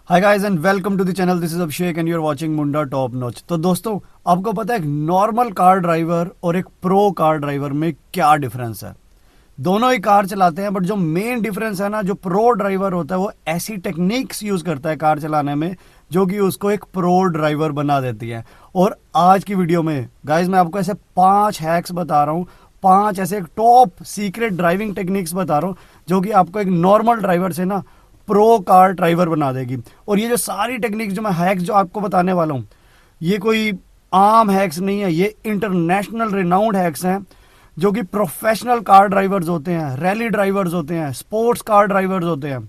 Hi guys and welcome to the channel. This is Abhishek and you are watching Munda top notch. तो दोस्तों, आपको पता है एक नॉर्मल कार ड्राइवर और एक प्रो कार ड्राइवर में क्या डिफरेंस है? दोनों ही कार चलाते हैं, बट जो मेन डिफरेंस है ना, जो प्रो ड्राइवर होता है वो ऐसी टेक्निक्स यूज करता है कार चलाने में जो कि उसको एक प्रो ड्राइवर बना देती है। और आज की वीडियो में गाइस मैं आपको ऐसे 5 हैक्स बता रहा हूँ, 5 ऐसे टॉप सीक्रेट ड्राइविंग टेक्निक्स बता रहा हूँ जो कि आपको एक नॉर्मल ड्राइवर से ना प्रो कार ड्राइवर बना देगी। और ये जो सारी टेक्निक्स जो मैं हैक्स जो आपको बताने वाला हूँ, ये कोई आम हैक्स नहीं है, ये इंटरनेशनल रिनाउंड हैक्स हैं जो कि प्रोफेशनल कार ड्राइवर्स होते हैं, रैली ड्राइवर्स होते हैं, स्पोर्ट्स कार ड्राइवर्स होते हैं,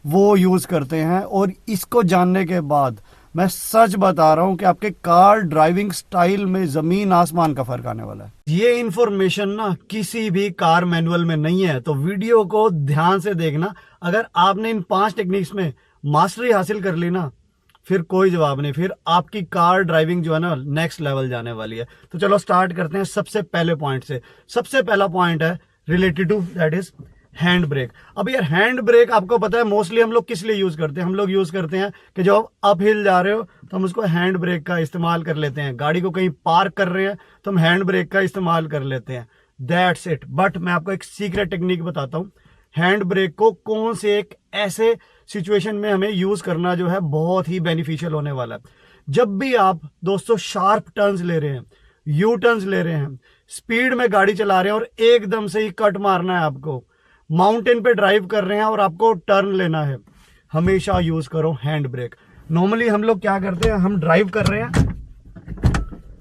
वो यूज करते हैं। और इसको जानने के बाद मैं सच बता रहा हूं कि आपके कार ड्राइविंग स्टाइल में जमीन आसमान का फर्क आने वाला है। ये इंफॉर्मेशन ना किसी भी कार मैनुअल में नहीं है, तो वीडियो को ध्यान से देखना। अगर आपने इन 5 टेक्निक्स में मास्टरी हासिल कर ली ना, फिर कोई जवाब नहीं, फिर आपकी कार ड्राइविंग जो है ना नेक्स्ट लेवल जाने वाली है। तो चलो स्टार्ट करते हैं सबसे पहले पॉइंट से। सबसे पहला पॉइंट है related to that is hand brake. अब यार हैंड ब्रेक आपको पता है मोस्टली हम लोग किस लिए यूज करते हैं? हम लोग यूज करते हैं कि जब आप अप हिल जा रहे हो तो हम उसको हैंड ब्रेक का इस्तेमाल कर लेते हैं। गाड़ी को कहीं पार्क कर रहे हैं तो हम हैंड ब्रेक का इस्तेमाल कर लेते हैं। That's it. बट मैं आपको एक सीक्रेट टेक्निक बताता हूँ। हैंड ब्रेक को कौन से एक ऐसे सिचुएशन में हमें यूज करना जो है बहुत ही बेनिफिशियल होने वाला है। जब भी आप दोस्तों शार्प टर्न्स ले रहे हैं, यू टर्न्स ले रहे हैं, स्पीड में गाड़ी चला रहे हैं और एकदम से ही कट मारना है आपको, माउंटेन पे ड्राइव कर रहे हैं और आपको टर्न लेना है, हमेशा यूज करो हैंड ब्रेक। नॉर्मली हम लोग क्या करते हैं, हम ड्राइव कर रहे हैं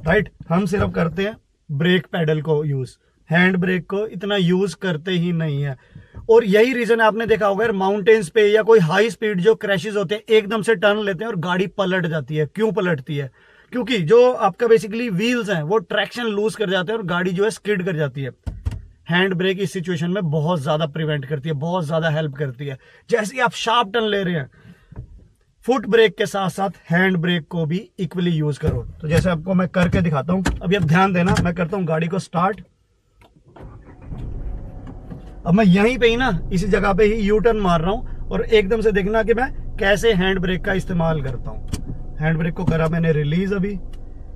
राइट, हम सिर्फ करते हैं ब्रेक पैडल को यूज, हैंड ब्रेक को इतना यूज करते ही नहीं है। और यही रीजन आपने देखा होगा यार, माउंटेन्स पे या कोई हाई स्पीड जो क्रैशेस होते हैं, एकदम से टर्न लेते हैं और गाड़ी पलट जाती है। क्यों पलटती है? क्योंकि जो आपका बेसिकली व्हील्स हैं वो ट्रैक्शन लूज कर जाते हैं और गाड़ी जो है स्किड कर जाती है। हैंड ब्रेक इस सिचुएशन में बहुत ज्यादा प्रिवेंट करती है, बहुत ज्यादा हेल्प करती है। जैसे ही आप शार्प टर्न ले रहे हैं, फुट ब्रेक के साथ साथ हैंड ब्रेक को भी इक्वली यूज करो। तो जैसे आपको मैं करके दिखाता हूं, अभी आप ध्यान देना, मैं करता हूं गाड़ी को स्टार्ट। अब मैं यहीं पे ही ना इसी जगह पे ही यू टर्न मार रहा हूं और एकदम से देखना कि मैं कैसे हैंड ब्रेक का इस्तेमाल करता हूं। हैंड ब्रेक को करा मैंने रिलीज, अभी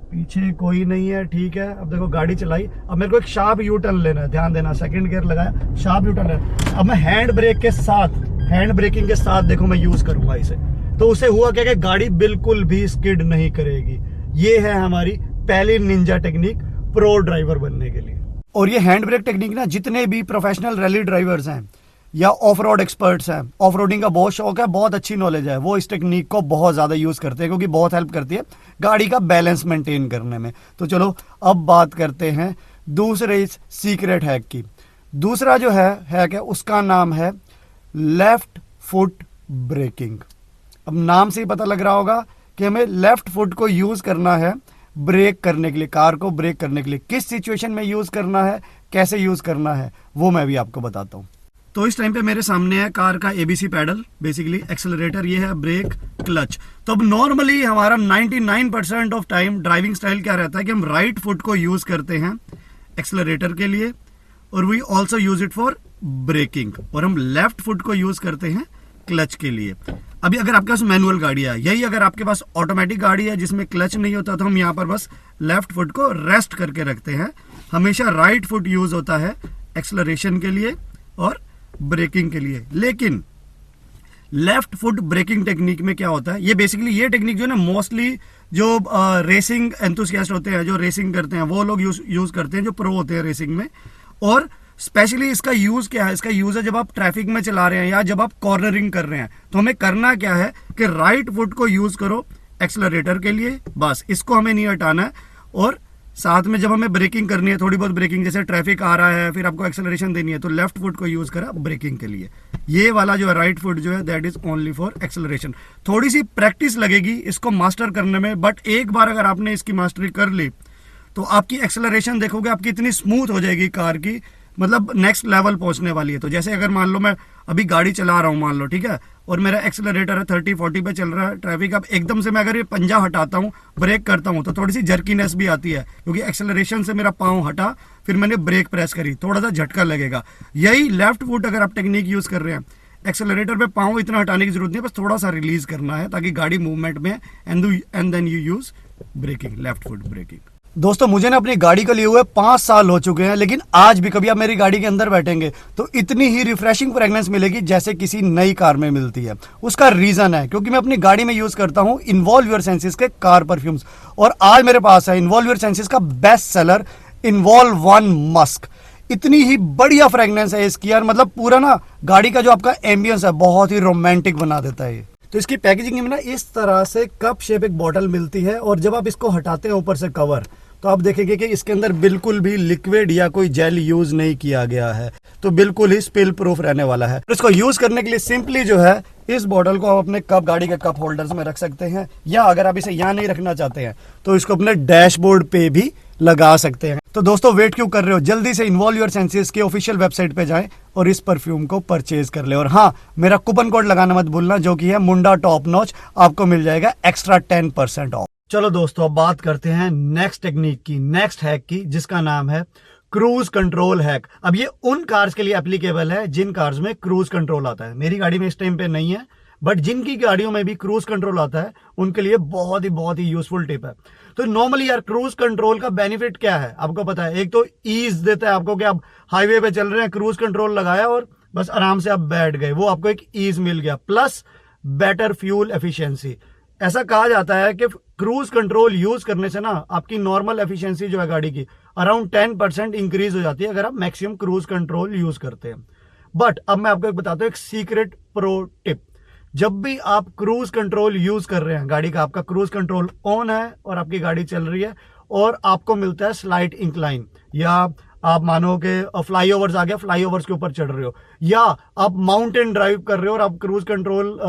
पीछे कोई नहीं है, ठीक है। अब देखो गाड़ी चलाई, अब मेरे को एक शार्प यू टर्न लेना है, ध्यान देना, सेकंड गियर लगाया, शार्प यू टर्न लेना। अब मैं हैंड ब्रेक के साथ, हैंड ब्रेकिंग के साथ देखो मैं यूज करूंगा इसे, तो उसे हुआ क्या कि गाड़ी बिल्कुल भी स्किड नहीं करेगी। ये है हमारी पहली निंजा टेक्निक प्रो ड्राइवर बनने के लिए। और ये हैंड ब्रेक टेक्निक ना जितने भी प्रोफेशनल रैली ड्राइवर्स हैं या ऑफ रोड एक्सपर्ट्स हैं, ऑफ रोडिंग का बहुत शौक है, बहुत अच्छी नॉलेज है, वो इस टेक्निक को बहुत ज़्यादा यूज़ करते हैं क्योंकि बहुत हेल्प करती है गाड़ी का बैलेंस मेंटेन करने में। तो चलो अब बात करते हैं दूसरे इस सीक्रेट हैक की। दूसरा जो है हैक है उसका नाम है लेफ्ट फुट ब्रेकिंग। अब नाम से ही पता लग रहा होगा कि हमें लेफ्ट फुट को यूज़ करना है ब्रेक करने के लिए, कार को ब्रेक करने के लिए। किस सिचुएशन में यूज़ करना है, कैसे यूज़ करना है, वो मैं भी आपको बताता हूँ। तो इस टाइम पे मेरे सामने है कार का एबीसी पैडल, बेसिकली एक्सेलरेटर, ये है ब्रेक, क्लच। तो अब नॉर्मली हमारा 99% ऑफ टाइम ड्राइविंग स्टाइल क्या रहता है कि हम राइट फुट को यूज करते हैं एक्सेलरेटर के लिए और we also use it for braking, और हम लेफ्ट फुट को यूज करते हैं क्लच के लिए। अभी अगर आपके पास मैनुअल गाड़ी है, यही अगर आपके पास ऑटोमेटिक गाड़ी है जिसमें क्लच नहीं होता, तो हम यहाँ पर बस लेफ्ट फुट को रेस्ट करके रखते हैं। हमेशा राइट फुट यूज होता है एक्सेलरेशन के लिए और ब्रेकिंग के लिए। लेकिन लेफ्ट फुट ब्रेकिंग टेक्निक में क्या होता है, ये बेसिकली ये टेक्निक जो है ना मोस्टली जो रेसिंग एंथुसियास्ट होते हैं, जो रेसिंग करते हैं, वो लोग यूज करते हैं, जो प्रो होते हैं रेसिंग में। और स्पेशली इसका यूज क्या है? इसका यूज है जब आप ट्रैफिक में चला रहे हैं या जब आप कॉर्नरिंग कर रहे हैं, तो हमें करना क्या है कि राइट फुट को यूज करो एक्सेलरेटर के लिए, बस इसको हमें नहीं हटाना है। और साथ में जब हमें ब्रेकिंग करनी है, थोड़ी बहुत ब्रेकिंग, जैसे ट्रैफिक आ रहा है, फिर आपको एक्सेलरेशन देनी है, तो लेफ्ट फुट को यूज करा ब्रेकिंग के लिए। ये वाला जो है राइट फुट जो है that is only for acceleration. थोड़ी सी प्रैक्टिस लगेगी इसको मास्टर करने में, बट एक बार अगर आपने इसकी मास्टरी कर ली तो आपकी एक्सेलरेशन देखोगे आपकी इतनी स्मूथ हो जाएगी कार की, मतलब नेक्स्ट लेवल पहुंचने वाली है। तो जैसे अगर मान लो मैं अभी गाड़ी चला रहा हूं, मान लो, ठीक है, और मेरा एक्सेलरेटर है 30-40 पे चल रहा है ट्रैफिक, अब एकदम से मैं अगर ये पंजा हटाता हूं, ब्रेक करता हूं, तो थोड़ी सी जर्कीनेस भी आती है क्योंकि एक्सेलरेशन से मेरा पाँव हटा, फिर मैंने ब्रेक प्रेस करी, थोड़ा सा झटका लगेगा। यही लेफ्ट फुट अगर आप टेक्निक यूज कर रहे हैं, एक्सेलरेटर पे पाँव इतना हटाने की जरूरत नहीं है, बस थोड़ा सा रिलीज करना है ताकि गाड़ी मूवमेंट में and then you use braking, left foot braking. दोस्तों मुझे ना अपनी गाड़ी को लिए हुए 5 साल हो चुके हैं, लेकिन आज भी कभी आप मेरी गाड़ी के अंदर बैठेंगे तो इतनी ही रिफ्रेशिंग फ्रेगनेंस मिलेगी जैसे किसी नई कार में मिलती है। उसका रीजन है क्योंकि मैं अपनी गाड़ी में यूज करता हूं इन्वॉल्व योर सेंसेस के कार परफ्यूम्स, और आज मेरे पास है इन्वॉल्व योर सेंसेस का best seller involve one Musk. इतनी ही बढ़िया फ्रेगनेंस है इसकी यार, मतलब पूरा ना गाड़ी का जो आपका एम्बियंस है बहुत ही रोमांटिक बना देता है ये। तो इसकी पैकेजिंग में ना इस तरह से कप शेप एक बॉटल मिलती है, और जब आप इसको हटाते हैं ऊपर से कवर, तो आप देखेंगे कि इसके अंदर बिल्कुल भी लिक्विड या कोई जेल यूज नहीं किया गया है, तो बिल्कुल ही स्पिल प्रूफ रहने वाला है। इसको यूज करने के लिए सिंपली जो है इस बॉटल को आप अपने कप, गाड़ी के कप होल्डर्स में रख सकते हैं, या अगर आप इसे यहाँ नहीं रखना चाहते हैं तो इसको अपने डैशबोर्ड पे भी लगा सकते हैं। तो दोस्तों वेट क्यों कर रहे हो, जल्दी से इन्वॉल्व योर सेंसेस के ऑफिशियल वेबसाइट पे जाएं और इस परफ्यूम को परचेज कर ले। और हाँ, मेरा कूपन कोड लगाना मत भूलना जो कि है मुंडा टॉप नॉच, आपको मिल जाएगा एक्स्ट्रा 10% ऑफ। चलो दोस्तों अब बात करते हैं नेक्स्ट टेक्निक की, नेक्स्ट हैक की, जिसका नाम है क्रूज कंट्रोल हैक। अब ये उन कार्स के लिए एप्लीकेबल है जिन कार्स में क्रूज कंट्रोल आता है। मेरी गाड़ी में इस टाइम पे नहीं है, बट जिनकी गाड़ियों में भी क्रूज कंट्रोल आता है उनके लिए बहुत ही यूजफुल टिप है। तो नॉर्मली यार क्रूज कंट्रोल का बेनिफिट क्या है आपको पता है, एक तो ईज देता है आपको कि आप हाईवे पे चल रहे हैं, क्रूज कंट्रोल लगाया और बस आराम से आप बैठ गए, वो आपको एक ईज मिल गया, प्लस बेटर फ्यूल एफिशिएंसी। ऐसा कहा जाता है कि क्रूज कंट्रोल यूज करने से ना आपकी नॉर्मल एफिशिएंसी जो है गाड़ी की अराउंड 10% इंक्रीज हो जाती है अगर आप मैक्सिमम क्रूज कंट्रोल यूज करते हैं। बट अब मैं आपको एक बताता हूं, एक सीक्रेट प्रो टिप। जब भी आप क्रूज कंट्रोल यूज कर रहे हैं, गाड़ी का आपका क्रूज कंट्रोल ऑन है और आपकी गाड़ी चल रही है और आपको मिलता है स्लाइट इंक्लाइन, या आप मानो कि फ्लाईओवर्स आ गया, फ्लाईओवर्स के ऊपर चढ़ रहे हो, या आप माउंटेन ड्राइव कर रहे हो और आप क्रूज कंट्रोल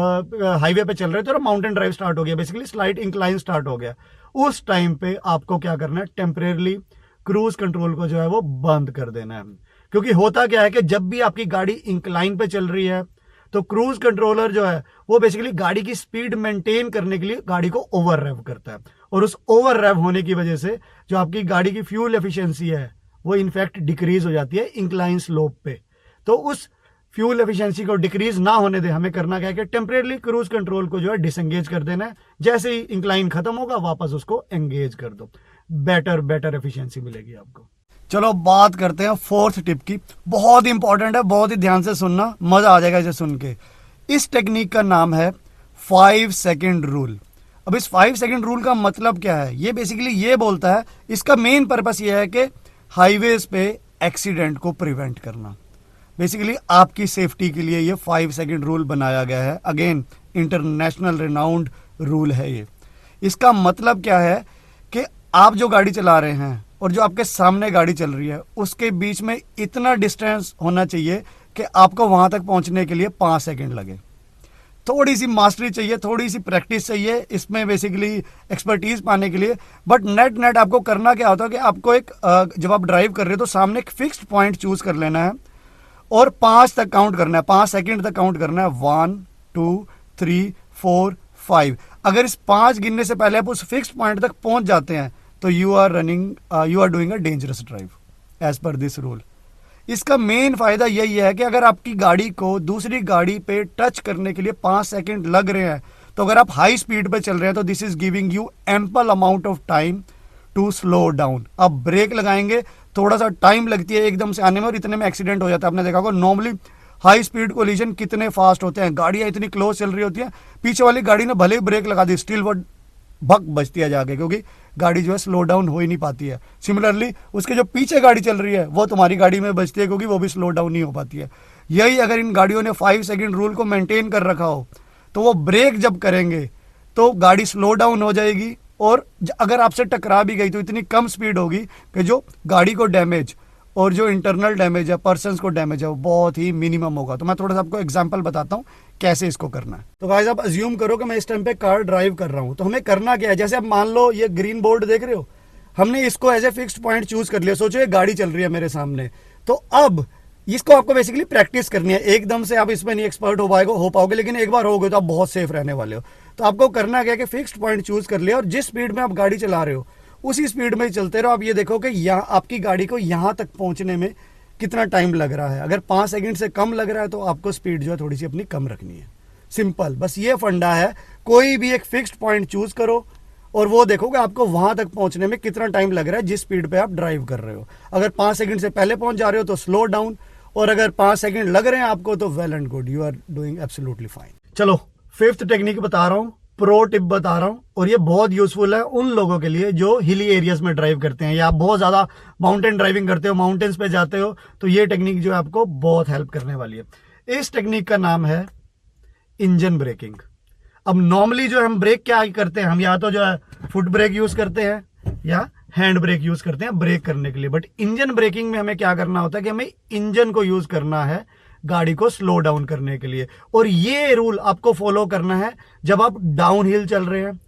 हाईवे पे चल रहे थे और माउंटेन ड्राइव स्टार्ट हो गया, बेसिकली स्लाइट इंक्लाइन स्टार्ट हो गया। उस टाइम पे आपको क्या करना है, टेम्परेरली क्रूज कंट्रोल को जो है वो बंद कर देना है। क्योंकि होता क्या है कि जब भी आपकी गाड़ी इंक्लाइन पे चल रही है तो क्रूज कंट्रोलर जो है वो बेसिकली गाड़ी की स्पीड मेंटेन करने के लिए गाड़ी को ओवर रेव करता है, और उस ओवर रेव होने की वजह से जो आपकी गाड़ी की फ्यूल एफिशिएंसी है वो इनफैक्ट डिक्रीज हो जाती है इंक्लाइन स्लोप पे। तो उस फ्यूल एफिशिएंसी को डिक्रीज ना होने दे, हमें करना क्या है कि टेम्परेरली क्रूज कंट्रोल को जो है डिसएंगेज कर देना है। जैसे ही इंक्लाइन खत्म होगा वापस उसको एंगेज कर दो, बेटर एफिशिएंसी मिलेगी आपको। चलो बात करते हैं फोर्थ टिप की, बहुत इंपॉर्टेंट है, बहुत ही ध्यान से सुनना, मजा आ जाएगा इसे सुन के। इस टेक्निक का नाम है 5 सेकेंड रूल। अब इस 5 सेकेंड रूल का मतलब क्या है, ये बेसिकली ये बोलता है, इसका मेन पर्पस ये है कि हाईवेज पे एक्सीडेंट को प्रिवेंट करना। बेसिकली आपकी सेफ्टी के लिए ये 5 सेकेंड रूल बनाया गया है। अगेन इंटरनेशनल रिनाउंड रूल है ये। इसका मतलब क्या है कि आप जो गाड़ी चला रहे हैं और जो आपके सामने गाड़ी चल रही है उसके बीच में इतना डिस्टेंस होना चाहिए कि आपको वहां तक पहुंचने के लिए 5 सेकेंड लगे। थोड़ी सी मास्टरी चाहिए, थोड़ी सी प्रैक्टिस चाहिए इसमें बेसिकली एक्सपर्टीज पाने के लिए। बट नेट आपको करना क्या होता है कि आपको एक जब आप ड्राइव कर रहे हो तो सामने एक फिक्स्ड पॉइंट चूज कर लेना है और 5 तक काउंट करना है, 5 सेकेंड तक काउंट करना है। 1 2 3 4 5। अगर इस 5 गिनने से पहले आप उस फिक्स्ड पॉइंट तक पहुंच जाते हैं तो you are doing a dangerous drive as per this rule. इसका मेन फायदा यही है कि अगर आपकी गाड़ी को दूसरी गाड़ी पे टच करने के लिए 5 सेकेंड लग रहे हैं तो अगर आप हाई स्पीड पे चल रहे हैं तो this is giving you ample amount of time to slow down. आप ब्रेक लगाएंगे, थोड़ा सा टाइम लगती है एकदम से आने में और इतने में एक्सीडेंट हो जाता है। आपने देखा होगा नॉर्मली हाई स्पीड कोलिजन कितने फास्ट होते हैं, गाड़ियां इतनी क्लोज चल रही होती हैं, पीछे वाली गाड़ी ने भले ही ब्रेक लगा दी स्टिल वो भक बचती है जाके, क्योंकि गाड़ी जो है स्लो डाउन हो ही नहीं पाती है। सिमिलरली उसके जो पीछे गाड़ी चल रही है वो तुम्हारी गाड़ी में बचती है क्योंकि वो भी स्लो डाउन नहीं हो पाती है। यही अगर इन गाड़ियों ने 5 सेकेंड रूल को मेंटेन कर रखा हो तो वो ब्रेक जब करेंगे तो गाड़ी स्लो डाउन हो जाएगी, और अगर आपसे टकरा भी गई तो इतनी कम स्पीड होगी कि जो गाड़ी को डैमेज और जो इंटरनल डैमेज है, पर्सन्स को डैमेज है, वो बहुत ही मिनिमम होगा। तो मैं थोड़ा सा आपको एग्जांपल बताता हूँ कैसे इसको करना है। तो गाइस आप अज्यूम करो कि मैं इस टाइम पे कार ड्राइव कर रहा हूँ, तो हमें करना क्या है, जैसे आप मान लो ये ग्रीन बोर्ड देख रहे हो, हमने इसको as a fixed point choose कर लिया। सोचो ये गाड़ी चल रही है मेरे सामने, तो अब इसको आपको बेसिकली प्रैक्टिस करनी है। एकदम से आप इसमें नहीं एक्सपर्ट हो पाओगे, लेकिन एक बार हो गए तो आप बहुत सेफ रहने वाले हो। तो आपको करना क्या है कि फिक्स्ड पॉइंट चूज कर लिया और जिस स्पीड में आप गाड़ी चला रहे हो उसी स्पीड में चलते रहो। आप ये देखो कि यहाँ आपकी गाड़ी को यहाँ तक पहुंचने में कितना टाइम लग रहा है। अगर 5 सेकंड से कम लग रहा है तो आपको स्पीड जो है थोड़ी सी अपनी कम रखनी है। सिंपल, बस ये फंडा है। कोई भी एक फिक्स्ड पॉइंट चूज करो और वो देखोगे आपको वहां तक पहुंचने में कितना टाइम लग रहा है जिस स्पीड पे आप ड्राइव कर रहे हो। अगर 5 सेकंड से पहले पहुंच जा रहे हो तो स्लो डाउन, और अगर 5 सेकंड लग रहे हैं आपको तो well and good, you are doing absolutely fine. चलो 5th टेक्निक बता रहा हूं, प्रो टिप बता रहा हूं, और ये बहुत यूजफुल है उन लोगों के लिए जो हिली एरियाज में ड्राइव करते हैं या आप बहुत ज्यादा माउंटेन ड्राइविंग करते हो, माउंटेन्स पे जाते हो, तो ये टेक्निक जो है आपको बहुत हेल्प करने वाली है। इस टेक्निक का नाम है इंजन ब्रेकिंग। अब नॉर्मली जो हम ब्रेक क्या करते हैं, हम या तो जो है फुट ब्रेक यूज करते हैं या हैंड ब्रेक यूज करते हैं ब्रेक करने के लिए। बट इंजन ब्रेकिंग में हमें क्या करना होता है कि हमें इंजन को यूज करना है गाड़ी को स्लो डाउन करने के लिए। और ये रूल आपको फॉलो करना है जब आप डाउन हिल चल रहे हैं,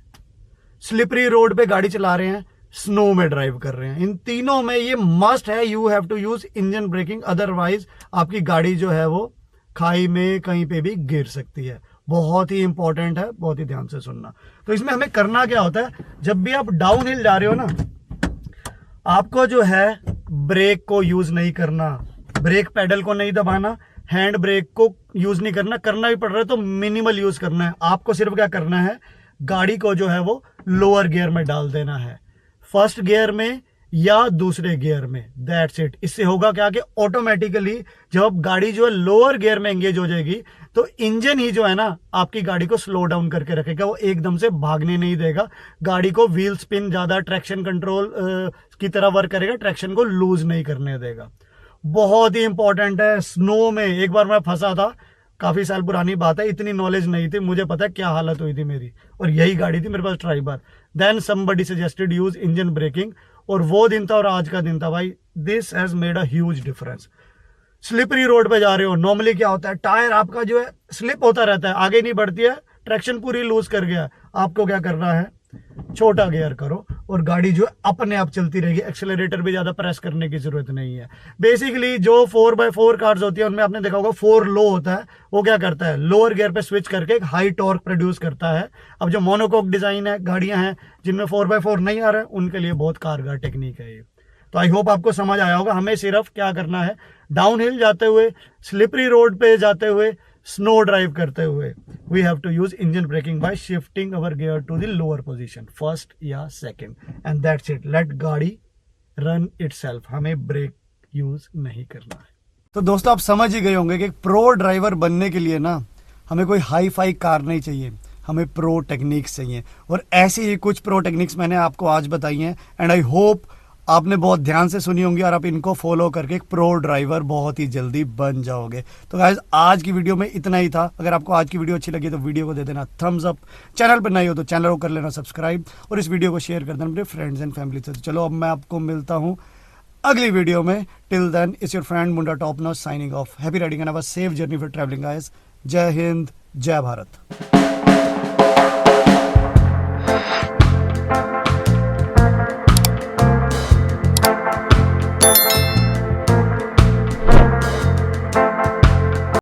स्लिपरी रोड पे गाड़ी चला रहे हैं, स्नो में ड्राइव कर रहे हैं। इन तीनों में ये मस्ट है, you have to use engine braking, otherwise आपकी गाड़ी जो है वो खाई में कहीं पे भी गिर सकती है। बहुत ही इंपॉर्टेंट है, बहुत ही ध्यान से सुनना। तो इसमें हमें करना क्या होता है, जब भी आप डाउन हिल जा रहे हो ना, आपको जो है ब्रेक को यूज नहीं करना, ब्रेक पेडल को नहीं दबाना, हैंड ब्रेक को यूज नहीं करना। करना भी पड़ रहा है तो मिनिमल यूज करना है। आपको सिर्फ क्या करना है, गाड़ी को जो है वो लोअर गियर में डाल देना है, फर्स्ट गियर में या दूसरे गियर में, दैट्स इट। इससे होगा क्या कि ऑटोमेटिकली जब गाड़ी जो है लोअर गियर में एंगेज हो जाएगी तो इंजन ही जो है ना आपकी गाड़ी को स्लो डाउन करके रखेगा, वो एकदम से भागने नहीं देगा। गाड़ी को व्हील स्पिन ज्यादा ट्रैक्शन कंट्रोल की तरह वर्क करेगा, ट्रैक्शन को लूज नहीं करने देगा। बहुत ही इंपॉर्टेंट है। स्नो में एक बार मैं फंसा था, काफी साल पुरानी बात है, इतनी नॉलेज नहीं थी, मुझे पता है क्या हालत हुई थी मेरी, और यही गाड़ी थी मेरे पास Triber. Then somebody suggested use engine braking, और वो दिन था और आज का दिन था भाई, this has made a huge difference. Slippery road पे जा रहे हो, नॉर्मली क्या होता है, टायर आपका जो है स्लिप होता रहता है, आगे नहीं बढ़ती है, ट्रैक्शन पूरी लूज कर गया। आपको क्या करना है, छोटा गियर करो और गाड़ी जो है अपने आप चलती रहेगी। एक्सेलरेटर भी ज्यादा प्रेस करने की जरूरत नहीं है। बेसिकली जो 4x4 कार्स होती है उनमें आपने देखा होगा 4 लो होता है, वो क्या करता है, लोअर गियर पे स्विच करके एक हाई टॉर्क प्रोड्यूस करता है। अब जो मोनोकोक डिजाइन है, गाड़ियां हैं जिनमें 4x4 नहीं आ रहा है, उनके लिए बहुत कारगर टेक्निक है ये। तो आई होप आपको समझ आया होगा। हमें सिर्फ क्या करना है, डाउन हिल जाते हुए, स्लिपरी रोड पे जाते हुए, स्नो ड्राइव करते हुए, we have to use engine braking by shifting our gear to the lower position, first या second, and that's it. Let गाड़ी रन इटसेल्फ, हमें ब्रेक यूज नहीं करना है। तो दोस्तों आप समझ ही गए होंगे कि प्रो ड्राइवर बनने के लिए ना हमें कोई हाई फाई कार नहीं चाहिए, हमें प्रो टेक्निक्स चाहिए। और ऐसी ही कुछ प्रो टेक्निक्स मैंने आपको आज बताई हैं, एंड आई होप आपने बहुत ध्यान से सुनी होंगी और आप इनको फॉलो करके एक प्रो ड्राइवर बहुत ही जल्दी बन जाओगे। तो गाइस आज की वीडियो में इतना ही था। अगर आपको आज की वीडियो अच्छी लगी तो वीडियो को दे देना थम्स अप, चैनल पर नए हो तो चैनल को कर लेना सब्सक्राइब, और इस वीडियो को शेयर कर देना अपने फ्रेंड्स एंड फैमिली से। तो चलो अब मैं आपको मिलता हूँ अगली वीडियो में। Till then it's your friend Munda top notch signing off. Happy riding and have a safe journey for travelling guys. जय हिंद, जय भारत।